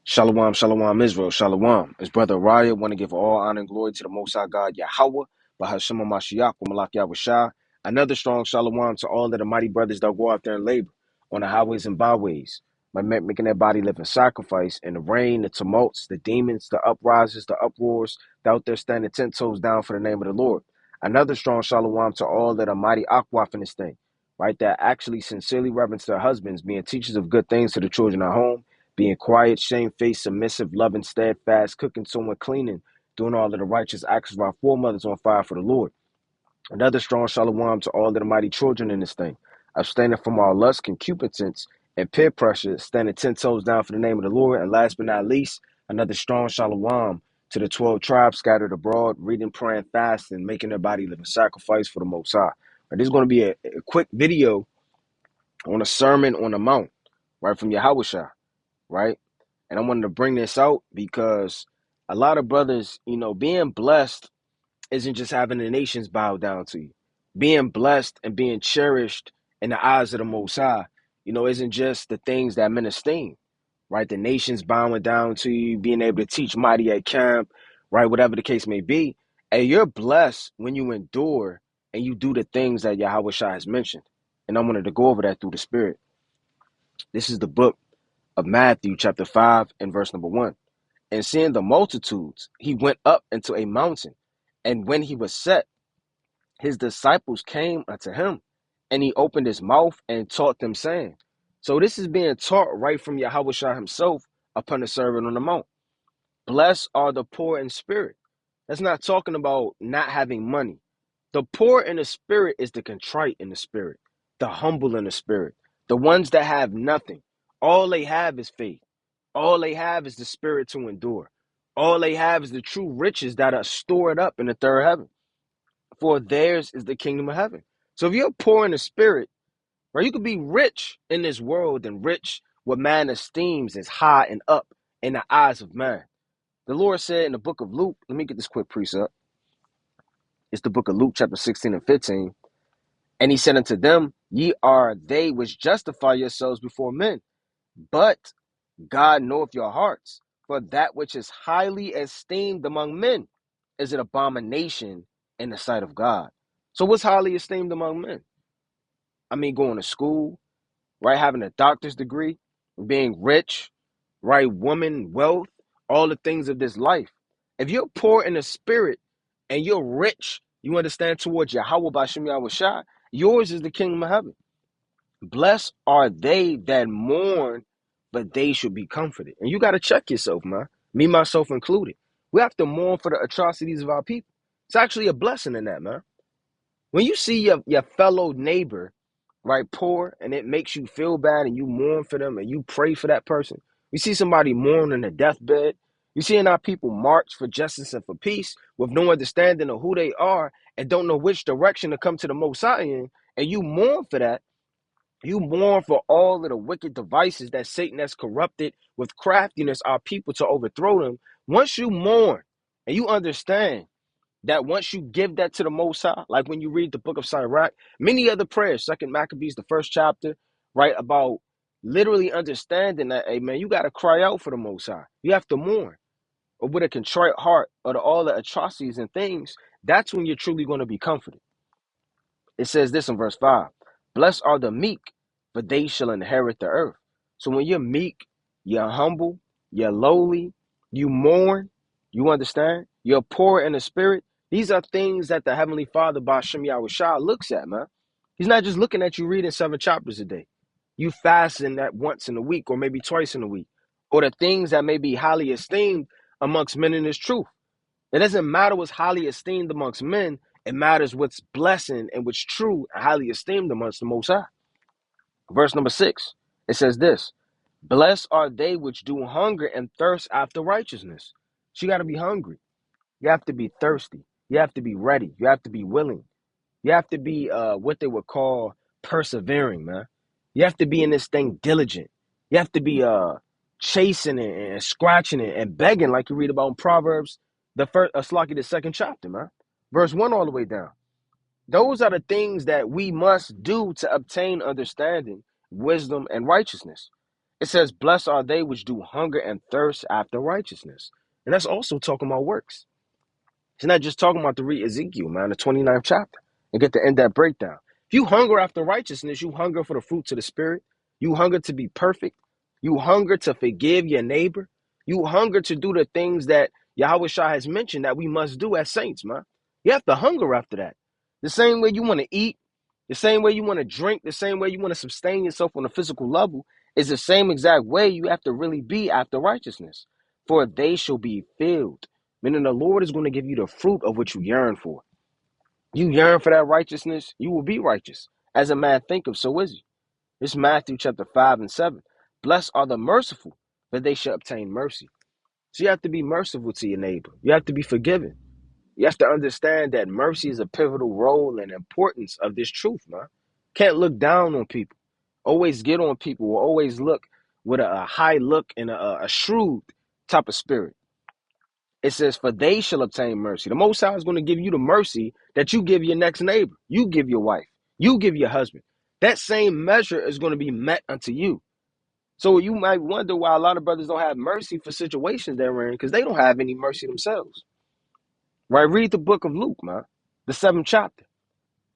Shalom, shalom, Israel, shalom. His brother Raya want to give all honor and glory to the Most High God, Yahweh, Bahashema Mashiach, Malak Yahushua. Another strong shalom to all of the mighty brothers that go out there and labor on the highways and byways, by making their body living sacrifice in the rain, the tumults, the demons, the uprises, the uproars, they out there standing 10 toes down for the name of the Lord. Another strong shalom to all that are mighty aquaf in this thing, right? That actually sincerely reverence their husbands, being teachers of good things to the children at home, being quiet, shamefaced, submissive, loving, steadfast, cooking, sewing, cleaning, doing all of the righteous acts of our foremothers on fire for the Lord. Another strong shalom to all of the mighty children in this thing, abstaining from all lust, concupiscence, and peer pressure, standing 10 toes down for the name of the Lord. And last but not least, another strong shalom to the 12 tribes scattered abroad, reading, praying, fasting, making their body living sacrifice for the Most High. Right, this is going to be a quick video on a sermon on the mount, right, from Yahushua, right? And I wanted to bring this out because a lot of brothers, being blessed isn't just having the nations bow down to you. Being blessed and being cherished in the eyes of the Most High, isn't just the things that men esteem, right? The nations bowing down to you, being able to teach mighty at camp, right? Whatever the case may be. And you're blessed when you endure and you do the things that Yahweh Shai has mentioned. And I wanted to go over that through the Spirit. This is the book of Matthew, chapter 5, and verse number 1. And seeing the multitudes, he went up into a mountain. And when he was set, his disciples came unto him, and he opened his mouth and taught them, saying, so this is being taught right from Yahweh Shah himself upon the servant on the mount. Blessed are the poor in spirit. That's not talking about not having money. The poor in the spirit is the contrite in the spirit, the humble in the spirit, the ones that have nothing. All they have is faith. All they have is the spirit to endure. All they have is the true riches that are stored up in the third heaven. For theirs is the kingdom of heaven. So if you're poor in the spirit, right, you could be rich in this world and rich what man esteems as high and up in the eyes of man. The Lord said in the book of Luke, let me get this quick precept. It's the book of Luke, chapter 16 and 15. And he said unto them, ye are they which justify yourselves before men, but God knoweth your hearts. For that which is highly esteemed among men is an abomination in the sight of God. So what's highly esteemed among men? I mean, going to school, right? Having a doctor's degree, being rich, right? Woman, wealth, all the things of this life. If you're poor in the spirit and you're rich, you understand, towards Yahweh Bashem Yahweh Shai, yours is the kingdom of heaven. Blessed are they that mourn, but they should be comforted. And you got to check yourself, man. Me, myself included. We have to mourn for the atrocities of our people. It's actually a blessing in that, man. When you see your fellow neighbor, right, poor, and it makes you feel bad and you mourn for them and you pray for that person. You see somebody mourning a deathbed. You seeing our people march for justice and for peace with no understanding of who they are and don't know which direction to come to the Most High in, and you mourn for that. You mourn for all of the wicked devices that Satan has corrupted with craftiness our people to overthrow them. Once you mourn and you understand that once you give that to the Most High, like when you read the book of Sirach, many other prayers, Second Maccabees, the first chapter, right, about literally understanding that, hey, man, you got to cry out for the Most High. You have to mourn. Or with a contrite heart or all the atrocities and things, that's when you're truly going to be comforted. It says this in verse 5, blessed are the meek, for they shall inherit the earth. So when you're meek, you're humble, you're lowly, you mourn, you understand, you're poor in the spirit. These are things that the Heavenly Father, Bashem Yahushua, looks at, man. He's not just looking at you reading 7 chapters a day. You fasting that once in a week or maybe twice in a week. Or the things that may be highly esteemed amongst men in this truth. It doesn't matter what's highly esteemed amongst men. It matters what's blessing and what's true and highly esteemed amongst the Most High. Verse number 6, it says this, blessed are they which do hunger and thirst after righteousness. So you got to be hungry. You have to be thirsty. You have to be ready. You have to be willing. You have to be what they would call persevering, man. You have to be in this thing diligent. You have to be chasing it and scratching it and begging, like you read about in Proverbs, the second chapter, man. Verse 1 all the way down. Those are the things that we must do to obtain understanding, wisdom, and righteousness. It says, blessed are they which do hunger and thirst after righteousness. And that's also talking about works. It's not just talking about to read Ezekiel, man, the 29th chapter, and get to end that breakdown. If you hunger after righteousness, you hunger for the fruits of the Spirit. You hunger to be perfect. You hunger to forgive your neighbor. You hunger to do the things that Yahweh Shah has mentioned that we must do as saints, man. You have to hunger after that. The same way you want to eat, the same way you want to drink, the same way you want to sustain yourself on a physical level is the same exact way you have to really be after righteousness. For they shall be filled. Meaning the Lord is going to give you the fruit of what you yearn for. You yearn for that righteousness, you will be righteous. As a man thinketh, so is he. This is Matthew chapter 5 and 7. Blessed are the merciful, for they shall obtain mercy. So you have to be merciful to your neighbor. You have to be forgiving. You have to understand that mercy is a pivotal role and importance of this truth, man. Can't look down on people. Always get on people, or always look with a high look and a shrewd type of spirit. It says, for they shall obtain mercy. The Most High is going to give you the mercy that you give your next neighbor. You give your wife. You give your husband. That same measure is going to be met unto you. So you might wonder why a lot of brothers don't have mercy for situations they're in, because they don't have any mercy themselves. Right? Read the book of Luke, man. The 7th chapter.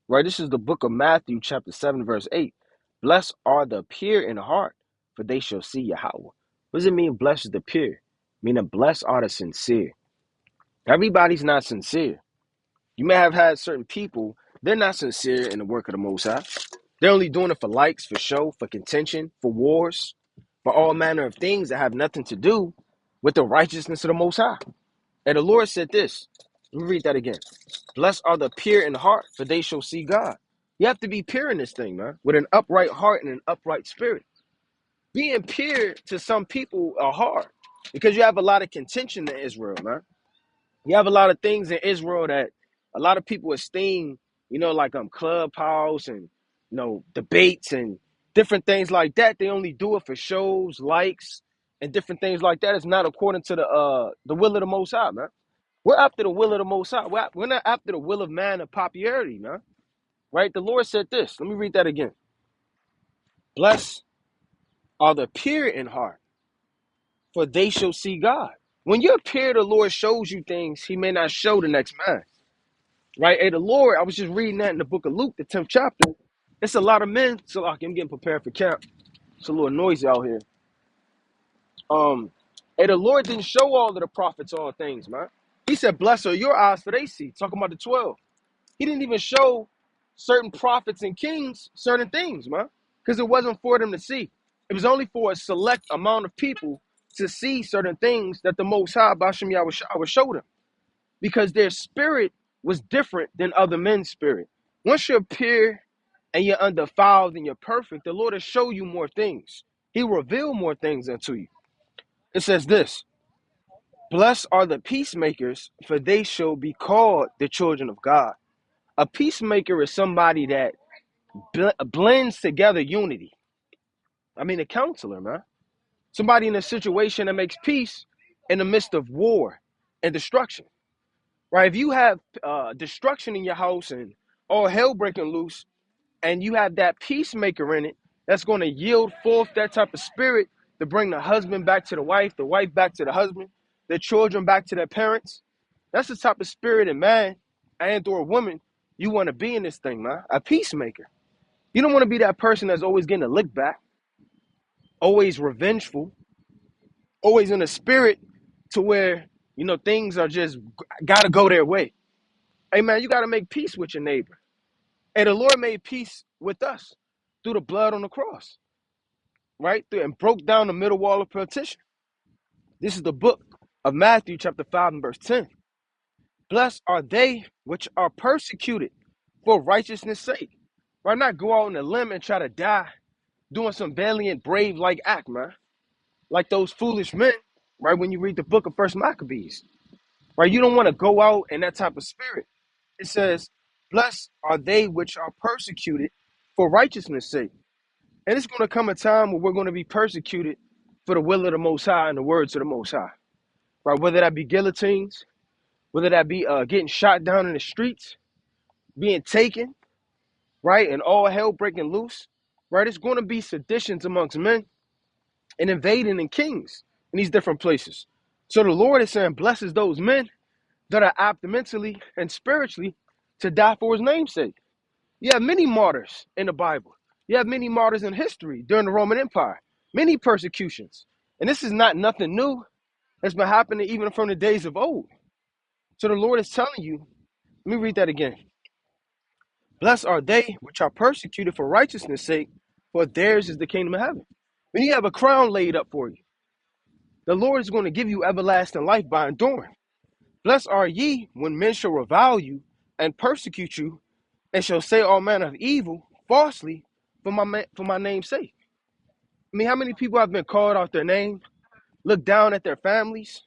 Right? This is the book of Matthew, chapter 7, verse 8. Blessed are the pure in heart, for they shall see Yahweh. What does it mean, blessed is the pure? Meaning, blessed are the sincere. Everybody's not sincere. You may have had certain people, they're not sincere in the work of the Most High. They're only doing it for likes, for show, for contention, for wars, for all manner of things that have nothing to do with the righteousness of the Most High. And the Lord said this. Let me read that again. Blessed are the pure in heart, for they shall see God. You have to be pure in this thing, man, with an upright heart and an upright spirit. Being pure to some people are hard because you have a lot of contention in Israel, man. You have a lot of things in Israel that a lot of people esteem, like clubhouse and debates and different things like that. They only do it for shows, likes, and different things like that. It's not according to the will of the Most High, man. We're after the will of the Most High. We're not after the will of man and popularity, man. Right? The Lord said this. Let me read that again. Blessed are the pure in heart, for they shall see God. When you're pure, the Lord shows you things he may not show the next man. Right? Hey, the Lord, I was just reading that in the book of Luke, the 10th chapter. It's a lot of men. So like, I'm getting prepared for camp. It's a little noisy out here. Hey, the Lord didn't show all of the prophets all things, man. He said, blessed are your eyes for they see. Talking about the 12. He didn't even show certain prophets and kings certain things, man. Because it wasn't for them to see. It was only for a select amount of people to see certain things that the Most High, Bashem Yahweh would show them. Because their spirit was different than other men's spirit. Once you're pure and you're undefiled and you're perfect, the Lord will show you more things. He will reveal more things unto you. It says this, blessed are the peacemakers, for they shall be called the children of God. A peacemaker is somebody that blends together unity. I mean, a counselor, man. Somebody in a situation that makes peace in the midst of war and destruction. Right? If you have destruction in your house and all hell breaking loose, and you have that peacemaker in it, that's going to yield forth that type of spirit to bring the husband back to the wife back to the husband, the children back to their parents. That's the type of spirit in man and or a woman you want to be in this thing, man. A peacemaker. You don't want to be that person that's always getting a lick back, always revengeful, always in a spirit to where, things are just got to go their way. Hey, man, you got to make peace with your neighbor. And the Lord made peace with us through the blood on the cross, right? And broke down the middle wall of partition. This is the book of Matthew chapter 5 and verse 10. Blessed are they which are persecuted for righteousness' sake. Why not go out on a limb and try to die doing some valiant, brave-like act, man? Like those foolish men, right? When you read the book of First Maccabees, right? You don't want to go out in that type of spirit. It says, blessed are they which are persecuted for righteousness' sake. And it's going to come a time where we're going to be persecuted for the will of the Most High and the words of the Most High, right? Whether that be guillotines, whether that be getting shot down in the streets, being taken, right? And all hell breaking loose, right? It's going to be seditions amongst men. and invading and kings in these different places. So the Lord is saying, blesses those men that are apt mentally and spiritually to die for his name's sake. You have many martyrs in the Bible. You have many martyrs in history during the Roman Empire, many persecutions. And this is not nothing new. It's been happening even from the days of old. So the Lord is telling you, let me read that again. Blessed are they which are persecuted for righteousness' sake, for theirs is the kingdom of heaven. When you have a crown laid up for you, the Lord is going to give you everlasting life by enduring. Blessed are ye when men shall revile you and persecute you, and shall say all manner of evil falsely for my name's sake. I mean, how many people have been called out their name, looked down at their families,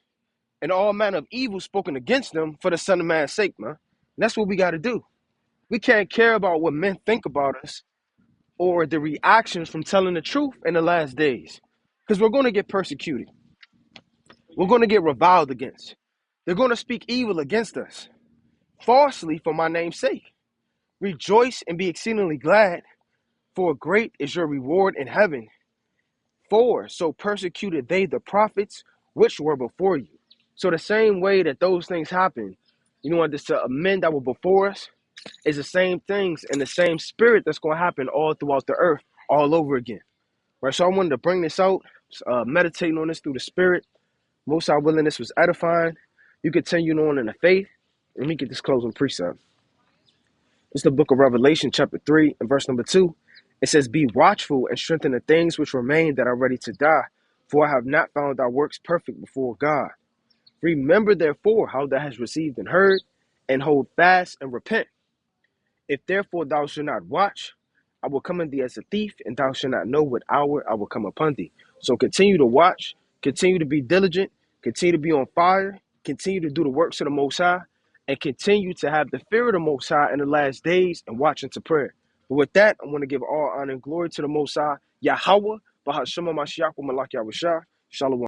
and all manner of evil spoken against them for the Son of Man's sake, man? And that's what we got to do. We can't care about what men think about us or the reactions from telling the truth in the last days, because we're going to get persecuted. We're going to get reviled against. They're going to speak evil against us falsely for my name's sake. Rejoice and be exceedingly glad, for great is your reward in heaven. For so persecuted they the prophets which were before you. So the same way that those things happen, this to men that were before us, is the same things and the same spirit that's going to happen all throughout the earth, all over again. Right? So I wanted to bring this out, meditating on this through the spirit. Most High willing, this was edifying. You continue on in the faith. Let me get this closing precept. It's the book of Revelation, chapter 3, and verse number 2. It says, be watchful and strengthen the things which remain that are ready to die, for I have not found thy works perfect before God. Remember therefore how thou hast received and heard, and hold fast and repent. If therefore thou shalt not watch, I will come unto thee as a thief, and thou shalt not know what hour I will come upon thee. So continue to watch, continue to be diligent, continue to be on fire, continue to do the works of the Most High, and continue to have the fear of the Most High in the last days and watch into prayer. But with that, I want to give all honor and glory to the Most High, Yahweh, Bahashema Mashiach, Malak Yahushua, Shalom.